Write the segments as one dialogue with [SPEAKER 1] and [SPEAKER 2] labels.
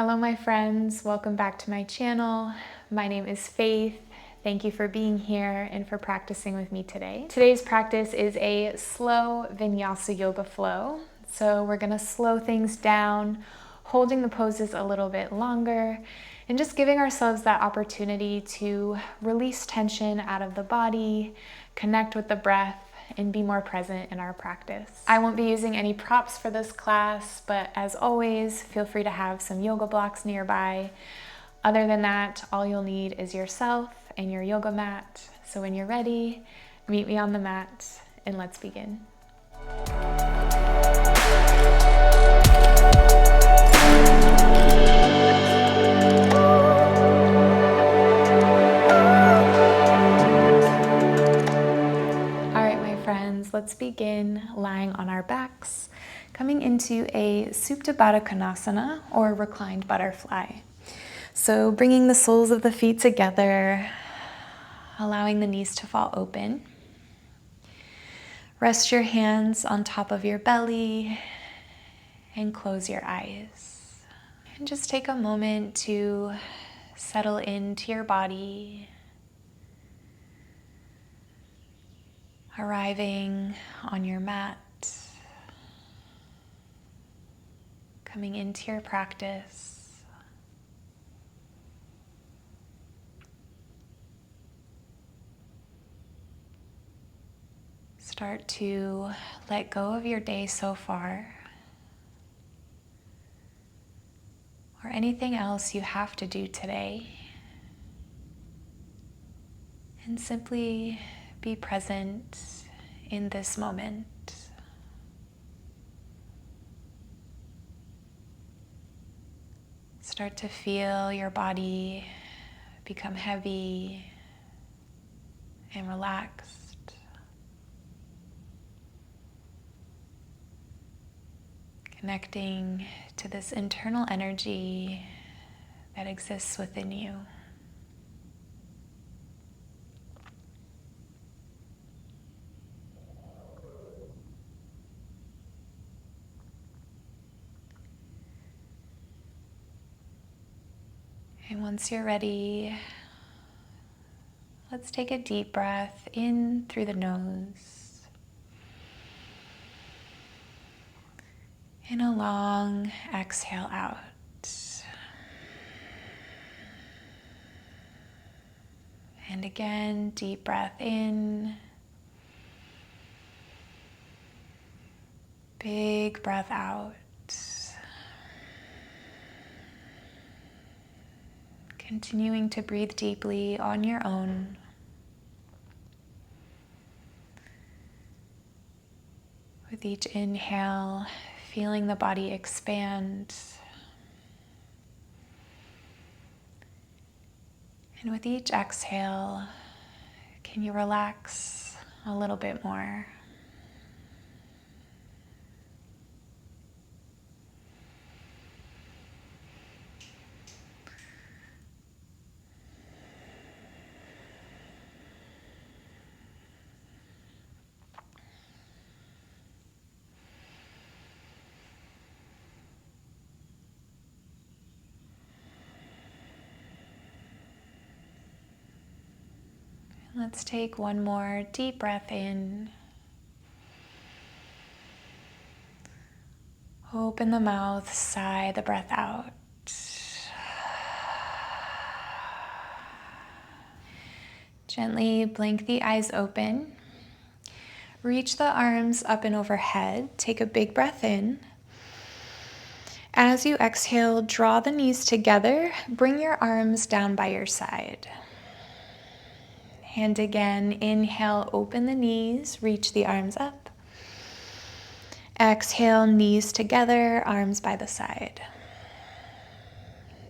[SPEAKER 1] Hello my friends, welcome back to my channel. My name is Faith. Thank you for being here and for practicing with me today. Today's practice is a slow Vinyasa yoga flow. So we're gonna slow things down, holding the poses a little bit longer, and just giving ourselves that opportunity to release tension out of the body, connect with the breath, and be more present in our practice. I won't be using any props for this class, but as always, feel free to have some yoga blocks nearby. Other than that, all you'll need is yourself and your yoga mat. So when you're ready, meet me on the mat and let's begin. Let's begin lying on our backs, coming into a Supta Baddha Konasana or reclined butterfly. So bringing the soles of the feet together, allowing the knees to fall open. Rest your hands on top of your belly and close your eyes. And just take a moment to settle into your body, arriving on your mat, coming into your practice. Start to let go of your day so far, or anything else you have to do today, and simply be present in this moment. Start to feel your body become heavy and relaxed. Connecting to this internal energy that exists within you. And once you're ready, let's take a deep breath in through the nose and a long exhale out. And again, deep breath in, big breath out. Continuing to breathe deeply on your own. With each inhale, feeling the body expand. And with each exhale, can you relax a little bit more? Let's take one more deep breath in. Open the mouth, sigh the breath out. Gently blink the eyes open. Reach the arms up and overhead. Take a big breath in. As you exhale, draw the knees together. Bring your arms down by your side. And again, inhale, open the knees, reach the arms up. Exhale, knees together, arms by the side.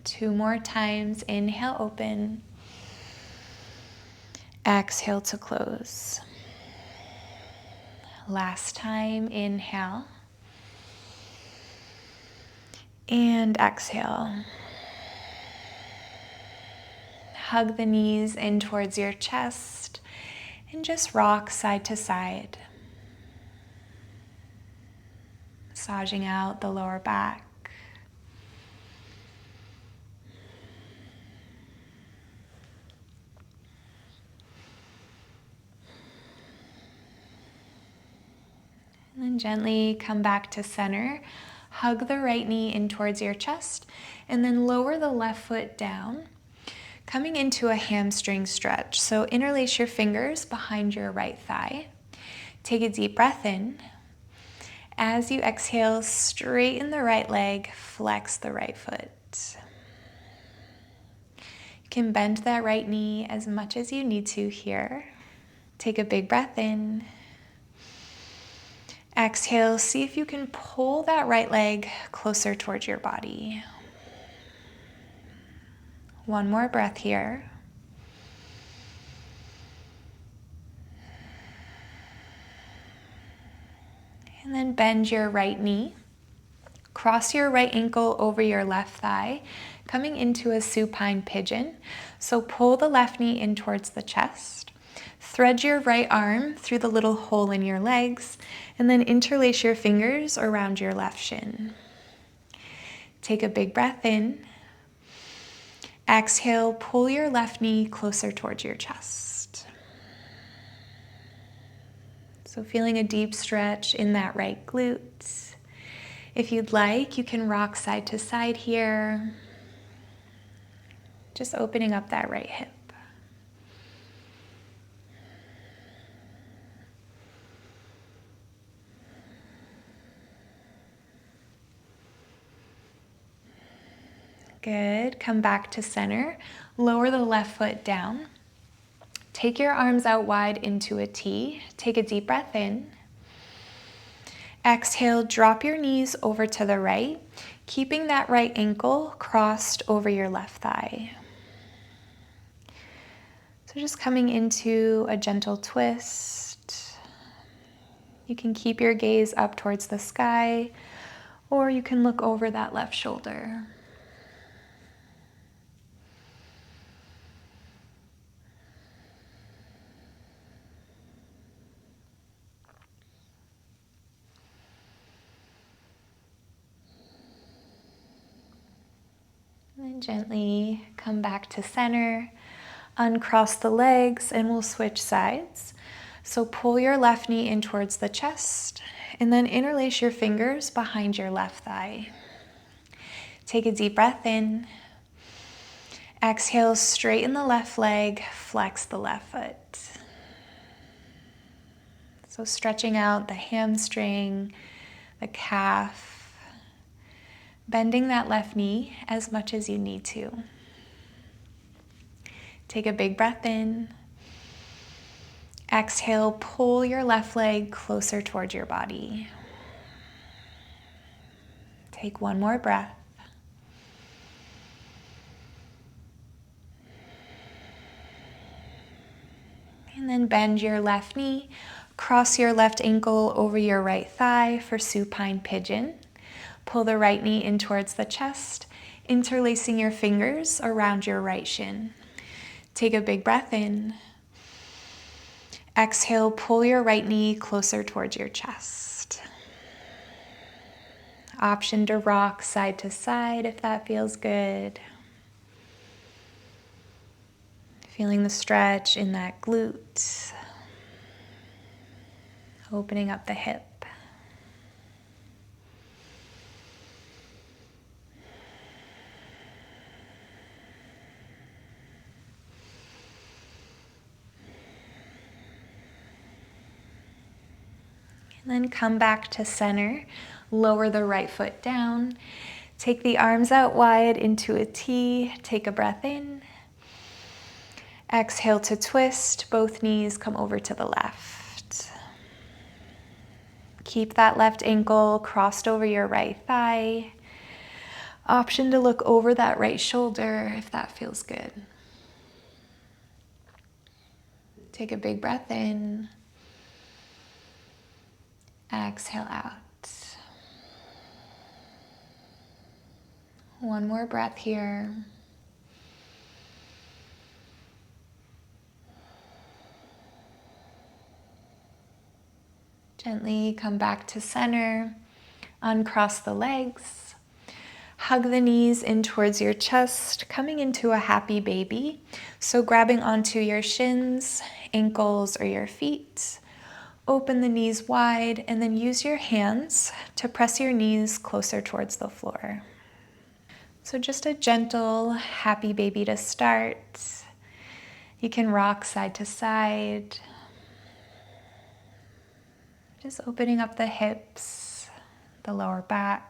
[SPEAKER 1] 2 more times, inhale, open. Exhale to close. Last time, inhale. And exhale. Hug the knees in towards your chest and just rock side to side. Massaging out the lower back. And then gently come back to center. Hug the right knee in towards your chest, and then lower the left foot down, coming into a hamstring stretch. So interlace your fingers behind your right thigh. Take a deep breath in. As you exhale, straighten the right leg, flex the right foot. You can bend that right knee as much as you need to here. Take a big breath in. Exhale, see if you can pull that right leg closer towards your body. One more breath here. And then bend your right knee. Cross your right ankle over your left thigh, coming into a supine pigeon. So pull the left knee in towards the chest. Thread your right arm through the little hole in your legs, and then interlace your fingers around your left shin. Take a big breath in. Exhale, pull your left knee closer towards your chest. So feeling a deep stretch in that right glute. If you'd like, you can rock side to side here. Just opening up that right hip. Good. Come back to center. Lower the left foot down. Take your arms out wide into a T. Take a deep breath in. Exhale, drop your knees over to the right, keeping that right ankle crossed over your left thigh. So just coming into a gentle twist. You can keep your gaze up towards the sky, or you can look over that left shoulder. And then gently come back to center, uncross the legs, and we'll switch sides. So pull your left knee in towards the chest, and then interlace your fingers behind your left thigh. Take a deep breath in. Exhale, straighten the left leg, flex the left foot. So stretching out the hamstring, the calf, bending that left knee as much as you need to. Take a big breath in. Exhale, pull your left leg closer towards your body. Take one more breath. And then bend your left knee, cross your left ankle over your right thigh for supine pigeon. Pull the right knee in towards the chest, interlacing your fingers around your right shin. Take a big breath in. Exhale, pull your right knee closer towards your chest. Option to rock side to side if that feels good. Feeling the stretch in that glute. Opening up the hip. And then come back to center. Lower the right foot down. Take the arms out wide into a T. Take a breath in. Exhale to twist. Both knees come over to the left. Keep that left ankle crossed over your right thigh. Option to look over that right shoulder if that feels good. Take a big breath in. Exhale out. One more breath here. Gently come back to center. Uncross the legs. Hug the knees in towards your chest, coming into a happy baby. So grabbing onto your shins, ankles, or your feet. Open the knees wide and then use your hands to press your knees closer towards the floor. So just a gentle, happy baby to start. You can rock side to side. Just opening up the hips, the lower back.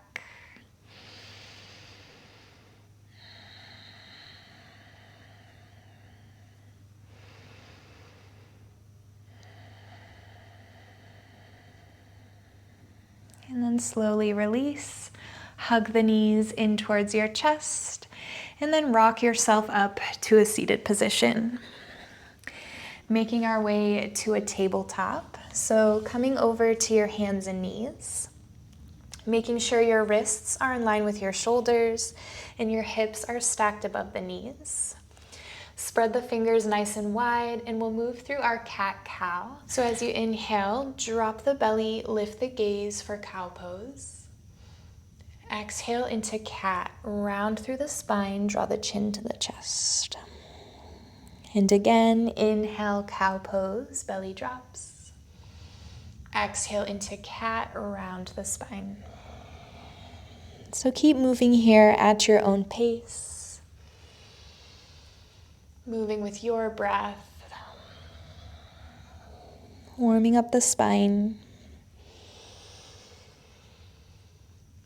[SPEAKER 1] And then slowly release. Hug the knees in towards your chest, and then rock yourself up to a seated position. Making our way to a tabletop. So coming over to your hands and knees, making sure your wrists are in line with your shoulders and your hips are stacked above the knees. Spread the fingers nice and wide, and we'll move through our cat-cow. So as you inhale, drop the belly, lift the gaze for cow pose. Exhale into cat, round through the spine, draw the chin to the chest. And again, inhale, cow pose, belly drops. Exhale into cat, round the spine. So keep moving here at your own pace. Moving with your breath. Warming up the spine.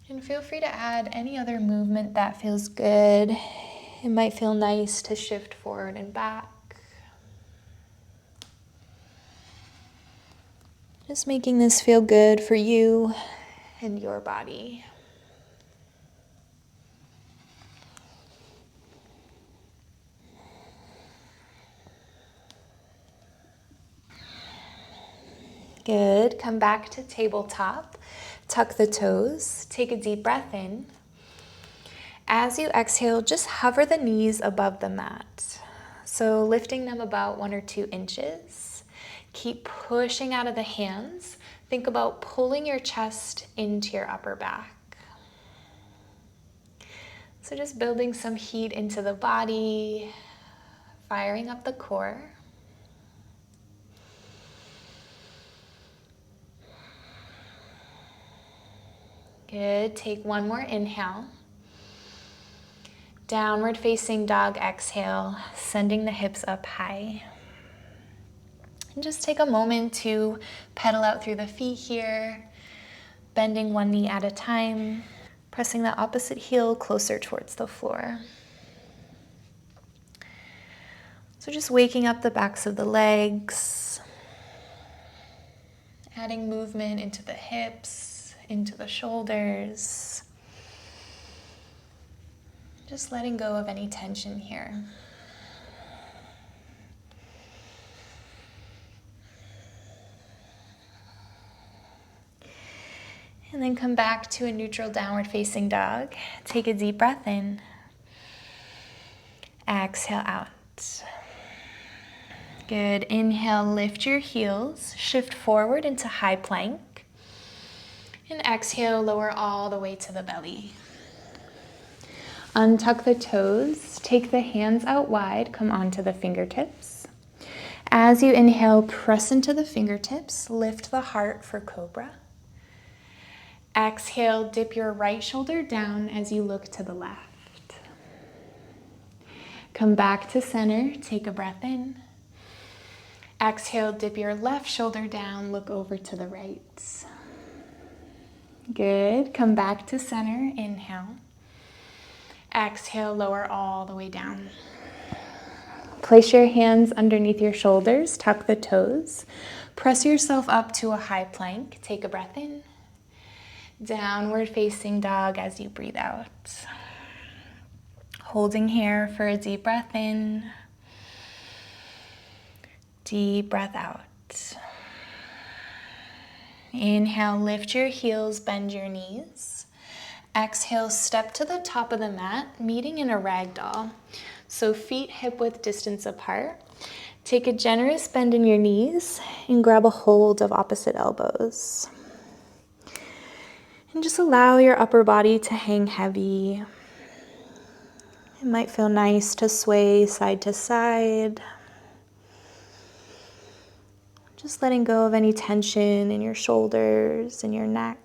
[SPEAKER 1] And feel free to add any other movement that feels good. It might feel nice to shift forward and back. Just making this feel good for you and your body. Good. Come back to tabletop. Tuck the toes. Take a deep breath in. As you exhale, just hover the knees above the mat. So lifting them about 1 or 2 inches. Keep pushing out of the hands. Think about pulling your chest into your upper back. So just building some heat into the body, firing up the core. Good. Take one more inhale. Downward facing dog exhale, sending the hips up high. And just take a moment to pedal out through the feet here, bending one knee at a time, pressing the opposite heel closer towards the floor. So just waking up the backs of the legs, adding movement into the hips, into the shoulders. Just letting go of any tension here. And then come back to a neutral downward facing dog. Take a deep breath in. Exhale out. Good. Inhale, lift your heels, shift forward into high plank. And exhale, lower all the way to the belly. Untuck the toes, take the hands out wide, come onto the fingertips. As you inhale, press into the fingertips, lift the heart for cobra. Exhale, dip your right shoulder down as you look to the left. Come back to center, take a breath in. Exhale, dip your left shoulder down, look over to the right. Good, come back to center, inhale. Exhale, lower all the way down. Place your hands underneath your shoulders, tuck the toes. Press yourself up to a high plank. Take a breath in. Downward facing dog as you breathe out. Holding here for a deep breath in. Deep breath out. Inhale, lift your heels, bend your knees. Exhale, step to the top of the mat, meeting in a ragdoll. So feet hip-width distance apart. Take a generous bend in your knees and grab a hold of opposite elbows. And just allow your upper body to hang heavy. It might feel nice to sway side to side. Just letting go of any tension in your shoulders and your neck.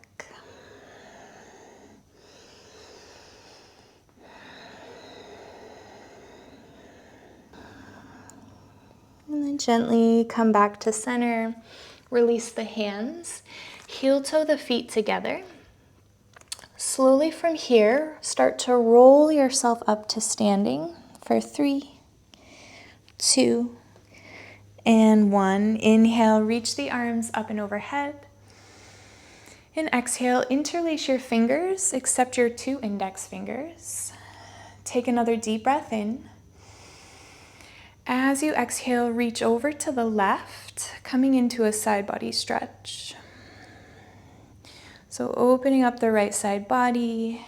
[SPEAKER 1] And then gently come back to center. Release the hands. Heel toe the feet together. Slowly from here, start to roll yourself up to standing for 3, 2, and 1. Inhale, reach the arms up and overhead. And exhale, interlace your fingers, except your 2 index fingers. Take another deep breath in. As you exhale, reach over to the left, coming into a side body stretch. So opening up the right side body,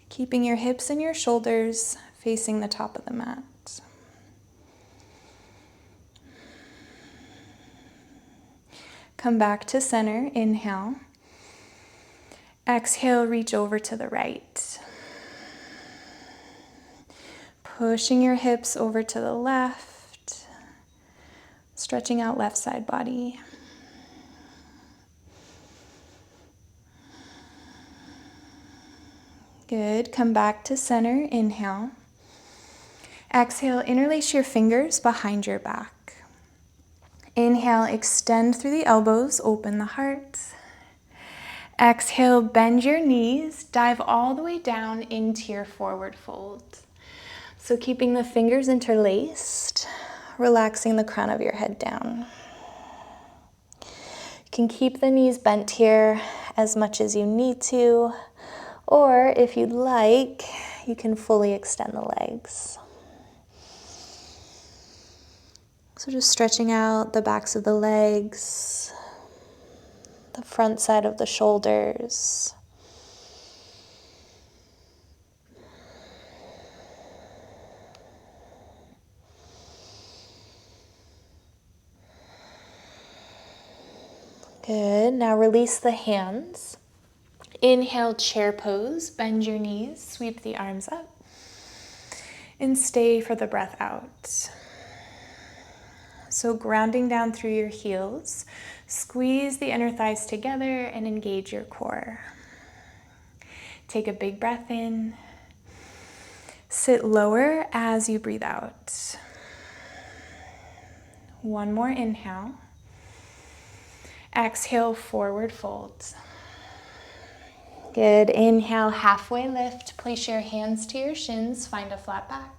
[SPEAKER 1] keeping your hips and your shoulders facing the top of the mat. Come back to center, inhale. Exhale, reach over to the right. Pushing your hips over to the left, stretching out left side body. Good, come back to center, inhale. Exhale, interlace your fingers behind your back. Inhale, extend through the elbows, open the heart. Exhale, bend your knees, dive all the way down into your forward fold. So keeping the fingers interlaced, relaxing the crown of your head down. You can keep the knees bent here as much as you need to, or if you'd like, you can fully extend the legs. So just stretching out the backs of the legs, the front side of the shoulders. Good, now release the hands. Inhale, chair pose, bend your knees, sweep the arms up, and stay for the breath out. So grounding down through your heels, squeeze the inner thighs together and engage your core. Take a big breath in. Sit lower as you breathe out. One more inhale. Exhale, forward fold. Good. Inhale, halfway lift. Place your hands to your shins. Find a flat back.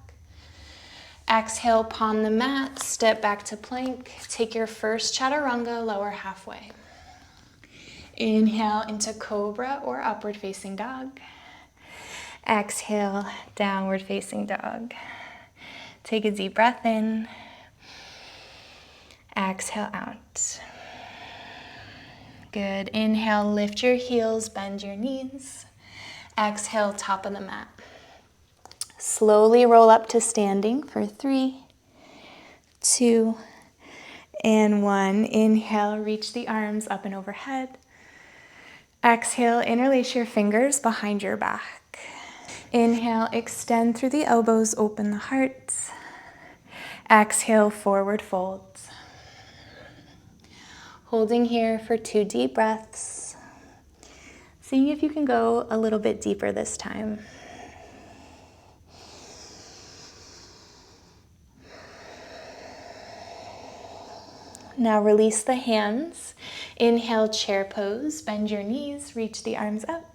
[SPEAKER 1] Exhale, palm the mat. Step back to plank. Take your first chaturanga, lower halfway. Inhale into cobra or upward facing dog. Exhale, downward facing dog. Take a deep breath in. Exhale out. Good. Inhale, lift your heels, bend your knees. Exhale, top of the mat. Slowly roll up to standing for 3, 2, and 1. Inhale, reach the arms up and overhead. Exhale, interlace your fingers behind your back. Inhale, extend through the elbows, open the heart. Exhale, forward fold. Holding here for 2 deep breaths. Seeing if you can go a little bit deeper this time. Now release the hands. Inhale, chair pose. Bend your knees, reach the arms up.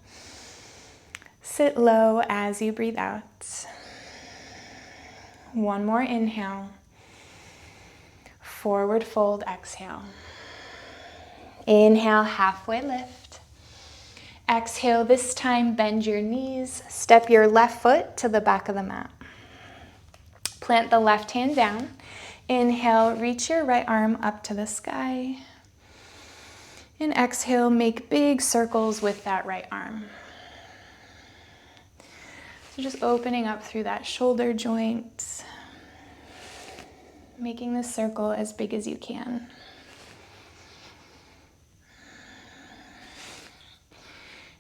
[SPEAKER 1] Sit low as you breathe out. One more inhale. Forward fold, exhale. Inhale, halfway lift. Exhale, this time bend your knees. Step your left foot to the back of the mat. Plant the left hand down. Inhale, reach your right arm up to the sky. And exhale, make big circles with that right arm. So just opening up through that shoulder joint, making the circle as big as you can.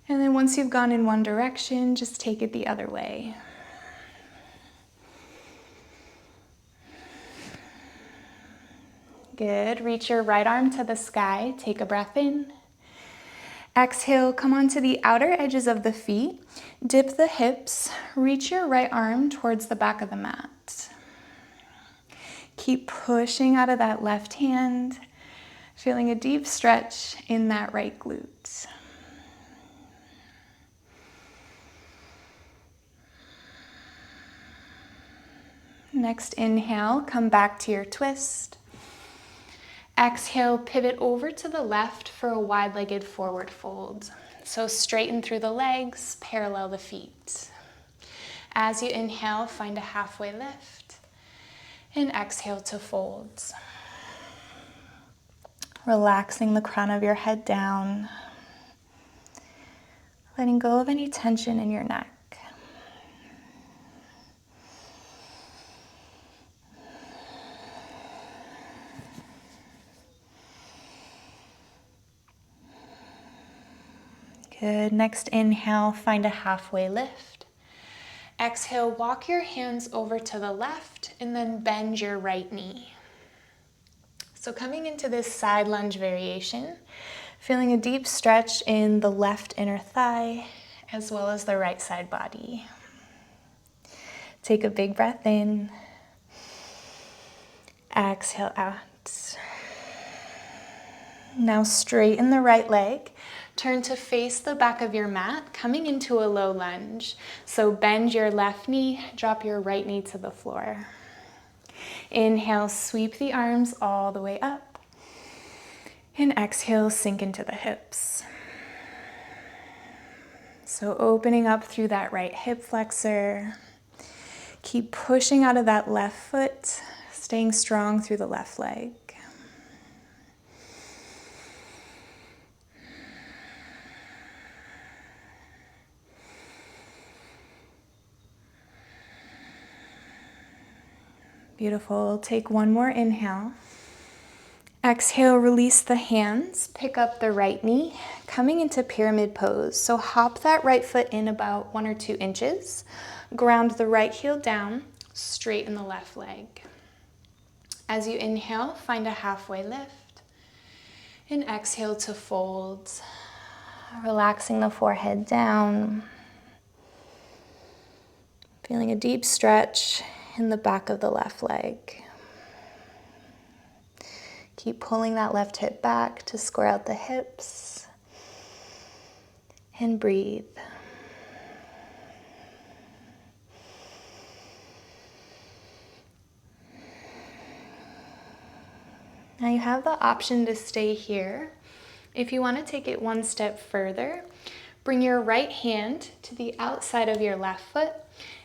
[SPEAKER 1] And then once you've gone in one direction, just take it the other way. Good. Reach your right arm to the sky. Take a breath in. Exhale, come onto the outer edges of the feet. Dip the hips. Reach your right arm towards the back of the mat. Keep pushing out of that left hand, feeling a deep stretch in that right glute. Next inhale, come back to your twist. Exhale, pivot over to the left for a wide-legged forward fold. So straighten through the legs, parallel the feet. As you inhale, find a halfway lift. And exhale to fold. Relaxing the crown of your head down. Letting go of any tension in your neck. Good. Next inhale, find a halfway lift. Exhale, walk your hands over to the left and then bend your right knee. So coming into this side lunge variation, feeling a deep stretch in the left inner thigh as well as the right side body. Take a big breath in. Exhale out. Now straighten the right leg. Turn to face the back of your mat, coming into a low lunge. So bend your left knee, drop your right knee to the floor. Inhale, sweep the arms all the way up. And exhale, sink into the hips. So opening up through that right hip flexor. Keep pushing out of that left foot, staying strong through the left leg. Beautiful. Take one more inhale. Exhale, release the hands. Pick up the right knee, coming into pyramid pose. So hop that right foot in about 1 or 2 inches. Ground the right heel down, straighten the left leg. As you inhale, find a halfway lift. And exhale to fold. Relaxing the forehead down. Feeling a deep stretch in the back of the left leg. Keep pulling that left hip back to square out the hips. And breathe. Now you have the option to stay here. If you want to take it one step further, bring your right hand to the outside of your left foot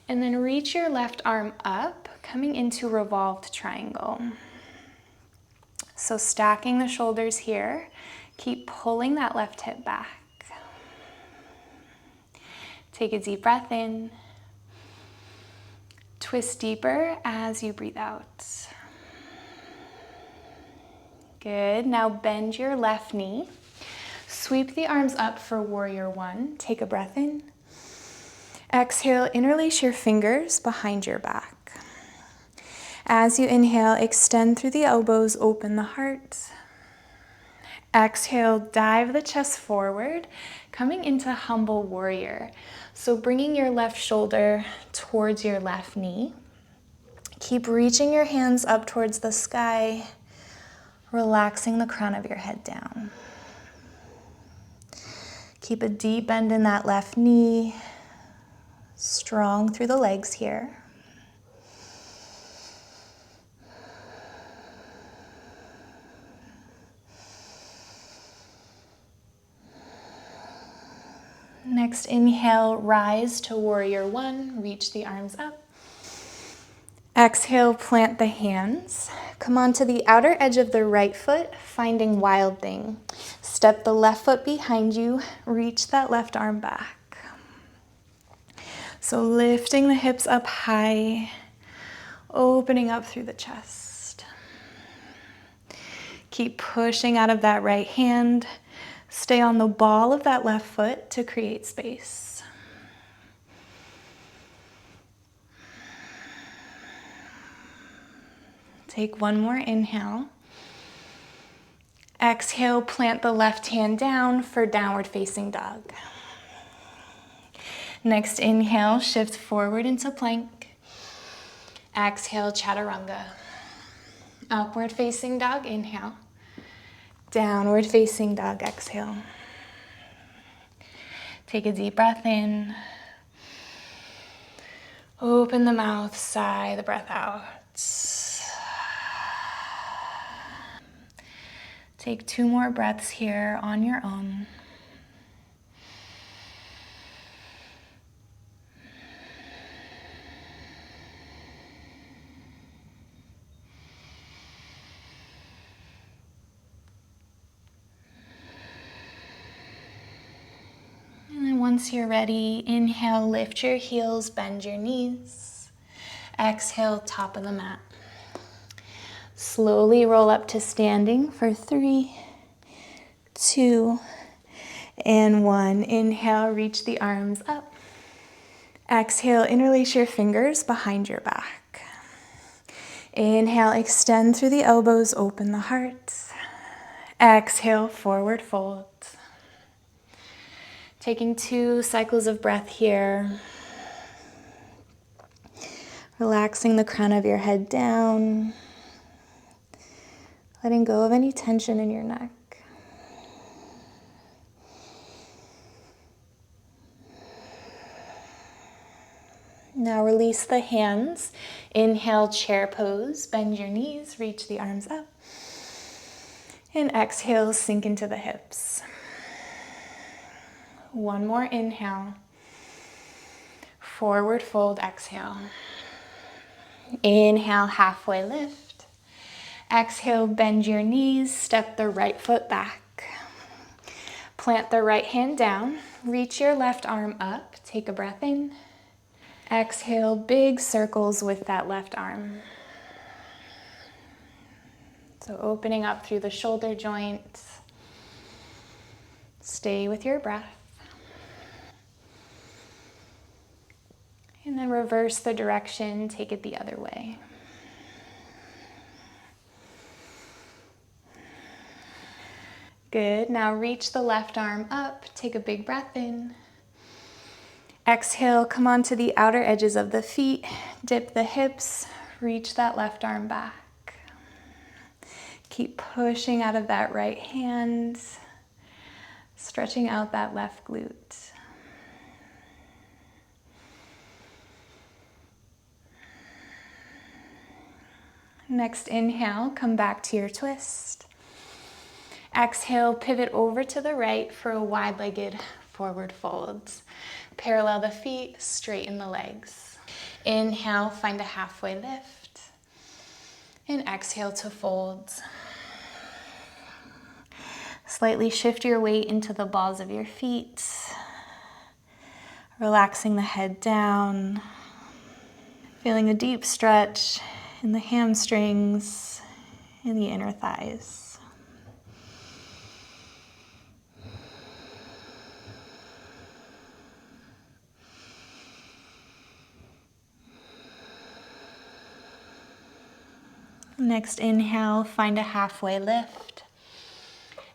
[SPEAKER 1] and then reach your left arm up, coming into revolved triangle. So stacking the shoulders here, keep pulling that left hip back. Take a deep breath in. Twist deeper as you breathe out. Good. Now bend your left knee. Sweep the arms up for warrior one. Take a breath in. Exhale, interlace your fingers behind your back. As you inhale, extend through the elbows, open the heart. Exhale, dive the chest forward, coming into humble warrior. So bringing your left shoulder towards your left knee. Keep reaching your hands up towards the sky, relaxing the crown of your head down. Keep a deep bend in that left knee, strong through the legs here. Next inhale, rise to warrior one, reach the arms up. Exhale, plant the hands. Come onto the outer edge of the right foot, finding wild thing. Step the left foot behind you, reach that left arm back. So lifting the hips up high, opening up through the chest. Keep pushing out of that right hand. Stay on the ball of that left foot to create space. Take one more inhale. Exhale, plant the left hand down for downward facing dog. Next inhale, shift forward into plank. Exhale, chaturanga. Upward facing dog, inhale. Downward facing dog, exhale. Take a deep breath in. Open the mouth, sigh the breath out. Take 2 more breaths here on your own. And then once you're ready, inhale, lift your heels, bend your knees. Exhale, top of the mat. Slowly roll up to standing for 3, 2, and 1. Inhale, reach the arms up. Exhale, interlace your fingers behind your back. Inhale, extend through the elbows, open the heart. Exhale, forward fold. Taking 2 cycles of breath here. Relaxing the crown of your head down. Letting go of any tension in your neck. Now release the hands. Inhale, chair pose. Bend your knees, reach the arms up. And exhale, sink into the hips. 1 more inhale. Forward fold, exhale. Inhale, halfway lift. Exhale, bend your knees, step the right foot back. Plant the right hand down, reach your left arm up, take a breath in. Exhale, big circles with that left arm. So opening up through the shoulder joints. Stay with your breath. And then reverse the direction, take it the other way. Good, now reach the left arm up, take a big breath in. Exhale, come onto the outer edges of the feet, dip the hips, reach that left arm back. Keep pushing out of that right hand, stretching out that left glute. Next inhale, come back to your twist. Exhale, pivot over to the right for a wide-legged forward fold. Parallel the feet, straighten the legs. Inhale, find a halfway lift. And exhale to fold. Slightly shift your weight into the balls of your feet. Relaxing the head down. Feeling a deep stretch in the hamstrings and the inner thighs. Next inhale, find a halfway lift.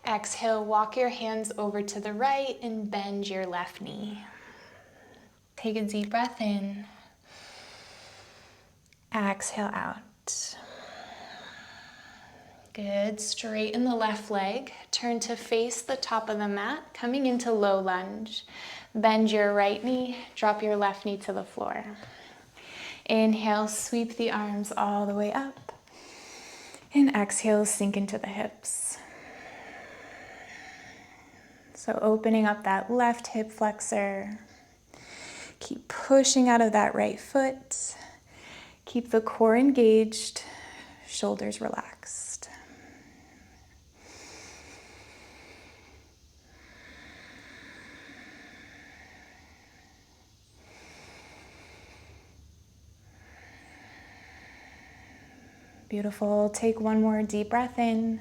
[SPEAKER 1] Exhale, walk your hands over to the right and bend your left knee. Take a deep breath in. Exhale out. Good, straighten the left leg. Turn to face the top of the mat, coming into low lunge. Bend your right knee, drop your left knee to the floor. Inhale, sweep the arms all the way up. And exhale, sink into the hips. So opening up that left hip flexor. Keep pushing out of that right foot. Keep the core engaged, shoulders relaxed. Beautiful. Take 1 more deep breath in.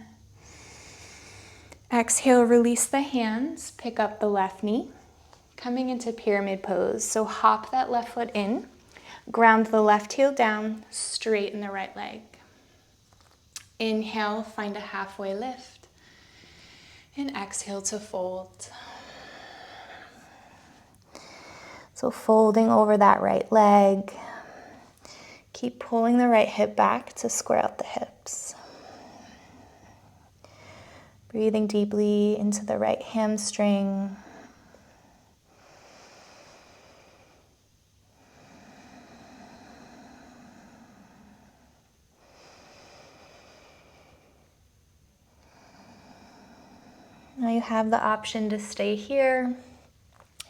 [SPEAKER 1] Exhale, release the hands, pick up the left knee, coming into pyramid pose. So hop that left foot in, ground the left heel down, straighten the right leg. Inhale, find a halfway lift. And exhale to fold.
[SPEAKER 2] So folding over that right leg. Keep pulling the right hip back to square out the hips. Breathing deeply into the right hamstring. Now you have the option to stay here.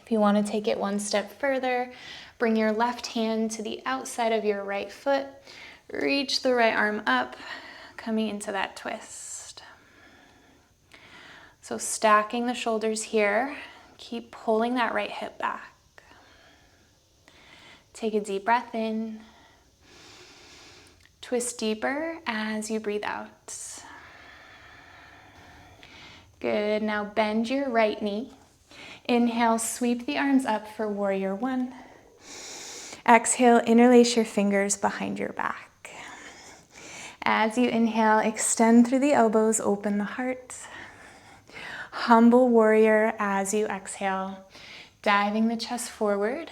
[SPEAKER 2] If you want to take it one step further, bring your left hand to the outside of your right foot. Reach the right arm up, coming into that twist. So stacking the shoulders here, keep pulling that right hip back. Take a deep breath in. Twist deeper as you breathe out. Good, now bend your right knee. Inhale, sweep the arms up for warrior one. Exhale, interlace your fingers behind your back. As you inhale, extend through the elbows, open the heart. Humble warrior as you exhale, diving the chest forward,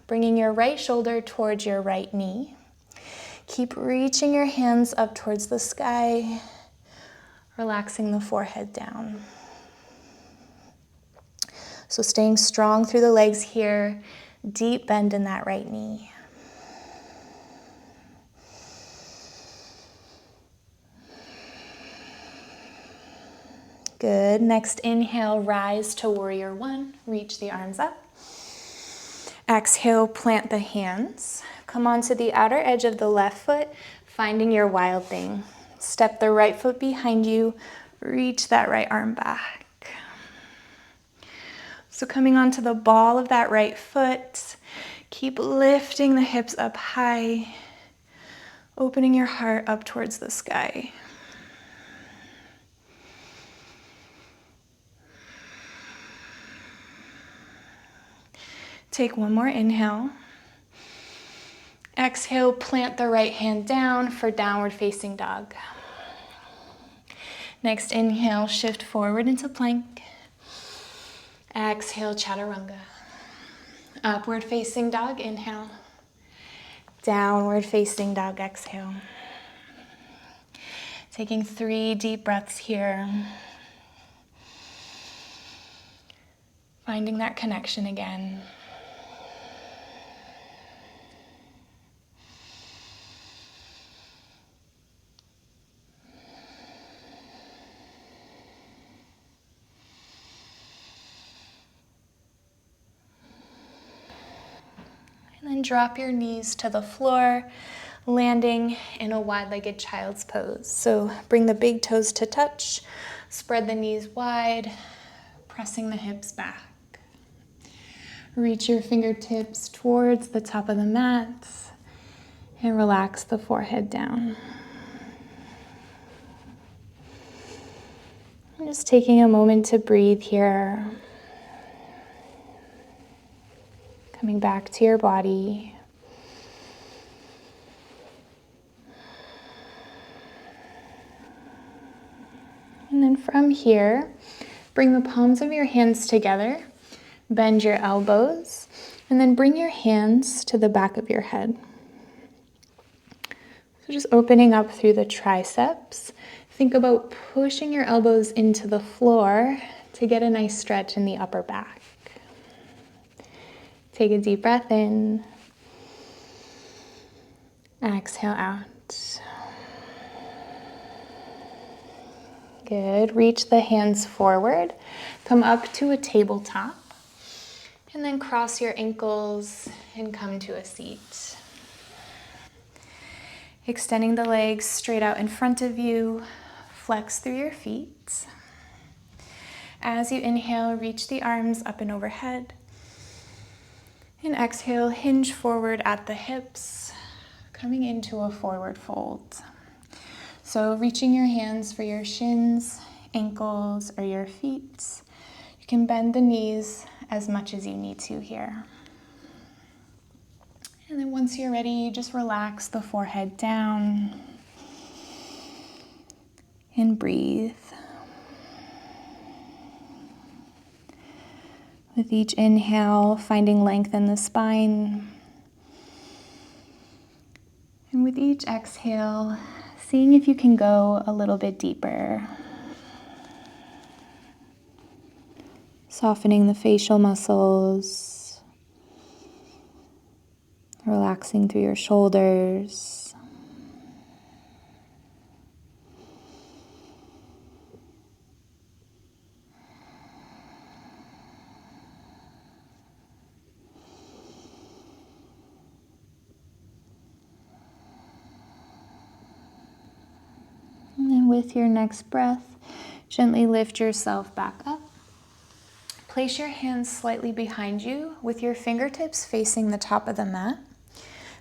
[SPEAKER 2] bringing your right shoulder towards your right knee. Keep reaching your hands up towards the sky, relaxing the forehead down. So staying strong through the legs here, deep bend in that right knee. Good. Next inhale, rise to warrior one. Reach the arms up. Exhale, plant the hands. Come onto the outer edge of the left foot, finding your wild thing. Step the right foot behind you. Reach that right arm back. So coming onto the ball of that right foot, keep lifting the hips up high, opening your heart up towards the sky. Take one more inhale. Exhale, plant the right hand down for downward facing dog. Next inhale, shift forward into plank. Exhale, chaturanga. Upward facing dog, inhale. Downward facing dog, exhale. Taking 3 deep breaths here. Finding that connection again. And then drop your knees to the floor, landing in a wide-legged child's pose. So bring the big toes to touch, spread the knees wide, pressing the hips back. Reach your fingertips towards the top of the mat and relax the forehead down. I'm just taking a moment to breathe here. Coming back to your body. And then from here, bring the palms of your hands together, bend your elbows, and then bring your hands to the back of your head. So just opening up through the triceps. Think about pushing your elbows into the floor to get a nice stretch in the upper back. Take a deep breath in. Exhale out. Good. Reach the hands forward. Come up to a tabletop. And then cross your ankles and come to a seat. Extending the legs straight out in front of you. Flex through your feet. As you inhale, reach the arms up and overhead. And exhale, hinge forward at the hips, coming into a forward fold. So reaching your hands for your shins, ankles, or your feet. You can bend the knees as much as you need to here. And then once you're ready, just relax the forehead down. And breathe. With each inhale, finding length in the spine. And with each exhale, seeing if you can go a little bit deeper. Softening the facial muscles. Relaxing through your shoulders. And then with your next breath, gently lift yourself back up. Place your hands slightly behind you with your fingertips facing the top of the mat.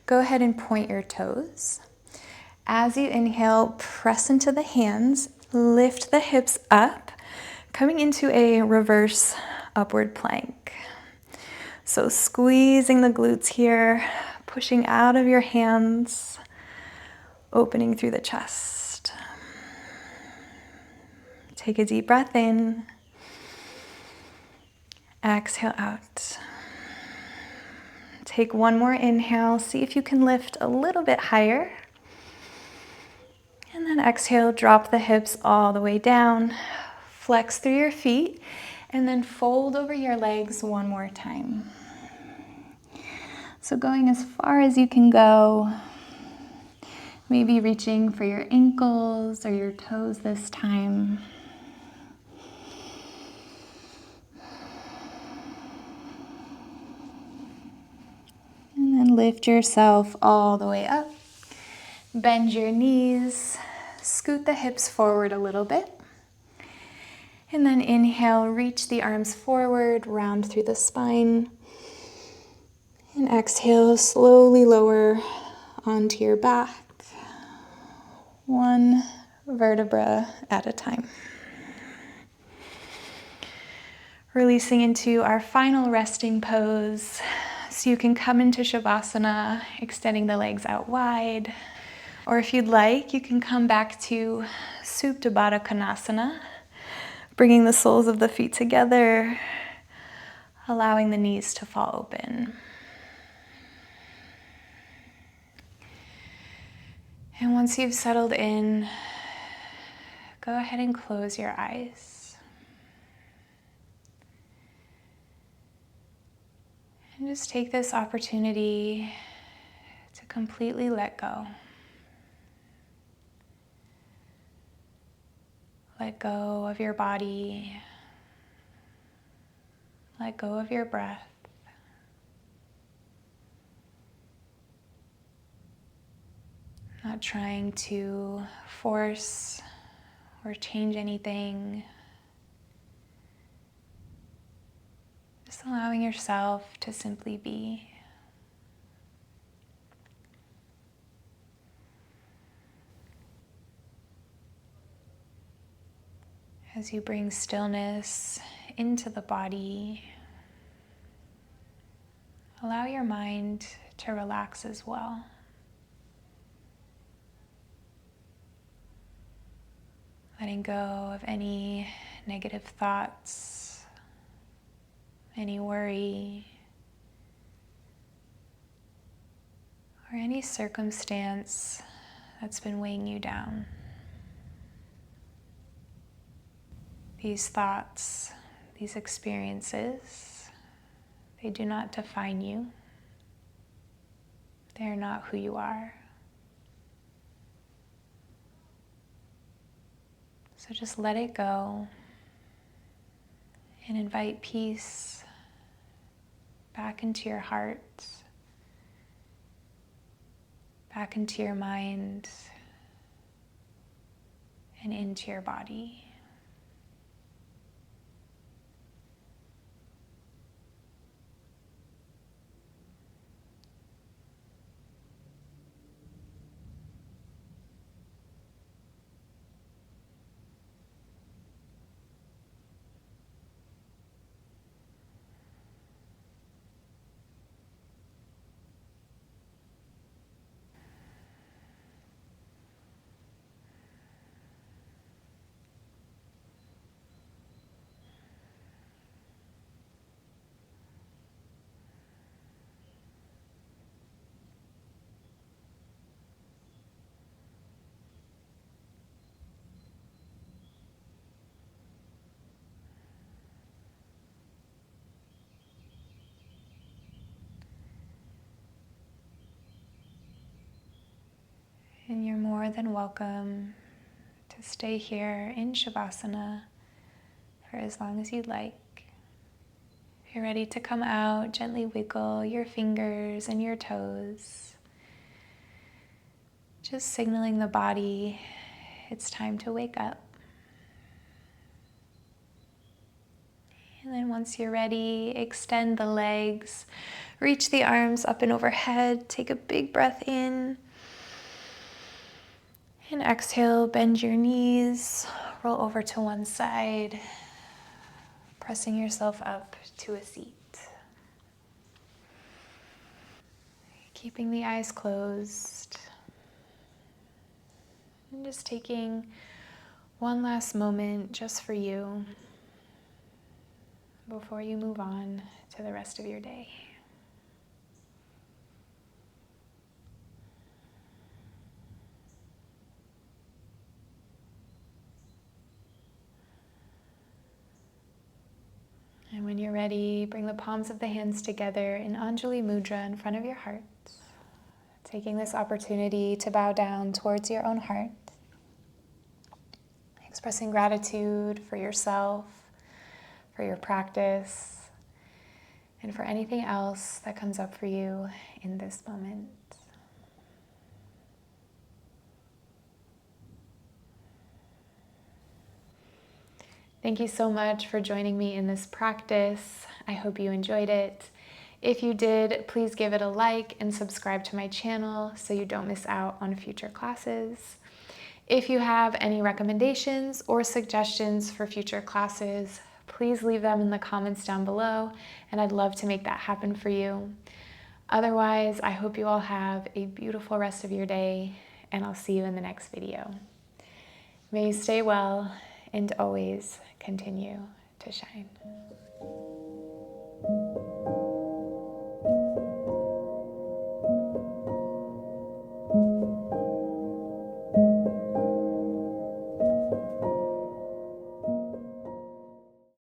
[SPEAKER 2] Go ahead and point your toes. As you inhale, press into the hands, lift the hips up, coming into a reverse upward plank. So squeezing the glutes here, pushing out of your hands, opening through the chest. Take a deep breath in. Exhale out. Take one more inhale. See if you can lift a little bit higher. And then exhale, drop the hips all the way down. Flex through your feet. And then fold over your legs one more time. So going as far as you can go. Maybe reaching for your ankles or your toes this time. And then lift yourself all the way up. Bend your knees. Scoot the hips forward a little bit. And then inhale, reach the arms forward, round through the spine. And exhale, slowly lower onto your back. One vertebra at a time. Releasing into our final resting pose. So you can come into Shavasana, extending the legs out wide. Or if you'd like, you can come back to Supta Baddha Konasana, bringing the soles of the feet together, allowing the knees to fall open. And once you've settled in, go ahead and close your eyes. And just take this opportunity to completely let go. Let go of your body. Let go of your breath. Not trying to force or change anything. Just allowing yourself to simply be. As you bring stillness into the body, allow your mind to relax as well. Letting go of any negative thoughts, any worry, or any circumstance that's been weighing you down. These thoughts, these experiences, they do not define you. They are not who you are. So just let it go and invite peace back into your heart, back into your mind, and into your body.
[SPEAKER 1] more than welcome to stay here in Shavasana for as long as you'd like. If you're ready to come out, gently wiggle your fingers and your toes, just signaling the body it's time to wake up. And then once you're ready, extend the legs, reach the arms up and overhead, take a big breath in. And exhale, bend your knees, roll over to one side, pressing yourself up to a seat. Keeping the eyes closed. And just taking one last moment just for you before you move on to the rest of your day. And when you're ready, bring the palms of the hands together in Anjali Mudra in front of your heart. Taking this opportunity to bow down towards your own heart. Expressing gratitude for yourself, for your practice, and for anything else that comes up for you in this moment. Thank you so much for joining me in this practice. I hope you enjoyed it. If you did, please give it a like and subscribe to my channel so you don't miss out on future classes. If you have any recommendations or suggestions for future classes, please leave them in the comments down below, and I'd love to make that happen for you. Otherwise, I hope you all have a beautiful rest of your day, and I'll see you in the next video. May you stay well and always continue to shine.